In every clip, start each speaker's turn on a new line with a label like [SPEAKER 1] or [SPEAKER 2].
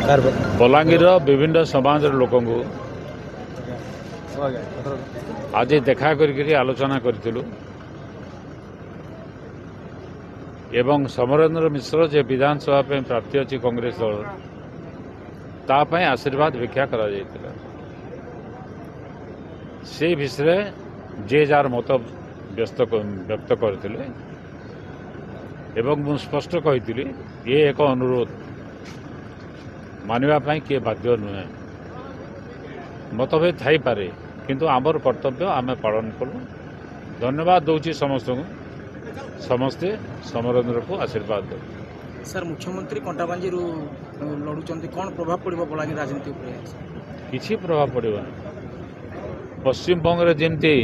[SPEAKER 1] बलांगीर विभिन्न समाज लोक आज देखा कर आलोचना करूँ एवं समरेंद्र मिश्र जे विधानसभा प्रार्थी अच्छी कांग्रेस दल तापाई आशीर्वाद भिक्षा करा से विषय जे जार मत व्यक्त करते एवं मु स्पष्ट कही ये एक अनुरोध मानिबा किए बाध्य नुहे मतभेद थी पारे किंतु आमर कर्तव्य आम पालन कलु। धन्यवाद दूची समस्त को समस्ते समरेंद्र को आशीर्वाद दे।
[SPEAKER 2] सर मुख्यमंत्री कंटाबांजी लड़ुंट कौन प्रभाव पड़ो बलांगीर राजनीति
[SPEAKER 1] किसी प्रभाव पड़े पश्चिम बंग जमती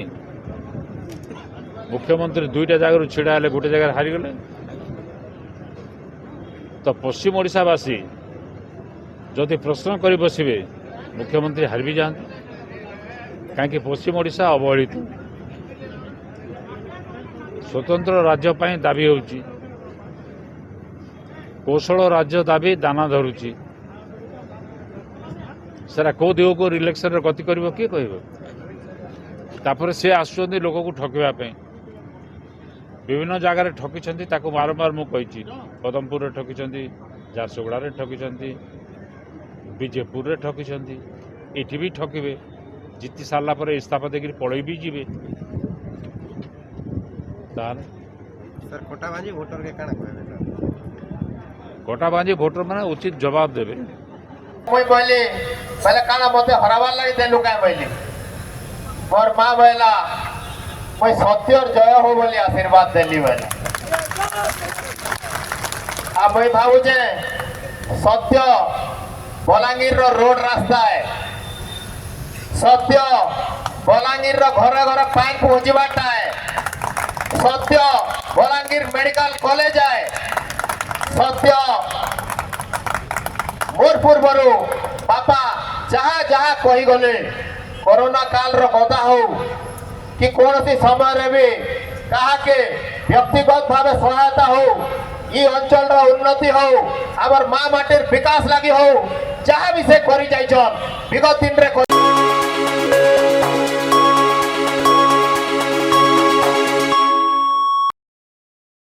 [SPEAKER 1] मुख्यमंत्री दुईटा जगह छिड़ा हेले गोटे जगह हारीगले तो पश्चिम ओडिशावासी जदि प्रश्न कर बसवे मुख्यमंत्री हार भी जाते कहीं पश्चिम ओडिशा अवहेलित स्वतंत्र राज्य पाई दाबी होउची कौशल राज्य दाबी दाना धरुची सारा कौ दिग को इलेक्शन गति कर किए कह से आसुँच लोक को ठकवाई विभिन्न जगार ठकी बारंबार मुझे पदमपुर ठकी झारसुगुड़ा ठकी बीजेपुर ठकी ये भी ठकबे जीति सारापर इस्तीफा देकर पलि भी जी
[SPEAKER 3] सर कोटाबांजी भोटर के काना कहबे
[SPEAKER 1] कोटाबांजी भोटर माने उचित जवाब देबे।
[SPEAKER 3] मुई कहली पहले काना मते हराबार लागि देलु काय कहली मोर मां कहला मुई सत्यर जय हो बोली आशीर्वाद देली बोले आ मुई भाबु जे सत्य बलांगीर रो रोड रास्ता है सत्य बलांगीर रो घर घर पानी पहुंचीबाटा है सत्य बलांगीर मेडिकल कॉलेज है सत्य मोर पूर्वर बापा जहाँ जहाँ कही गले कोरोना काल रो कथा हो कि कौन सी समय भी कहा के व्यक्तिगत भाव सहायता हो ये अंचल रो उन्नति हो आवर माँ माटीर विकास लगी हो जहाँ भी से करी जाइछन विगत दिन रे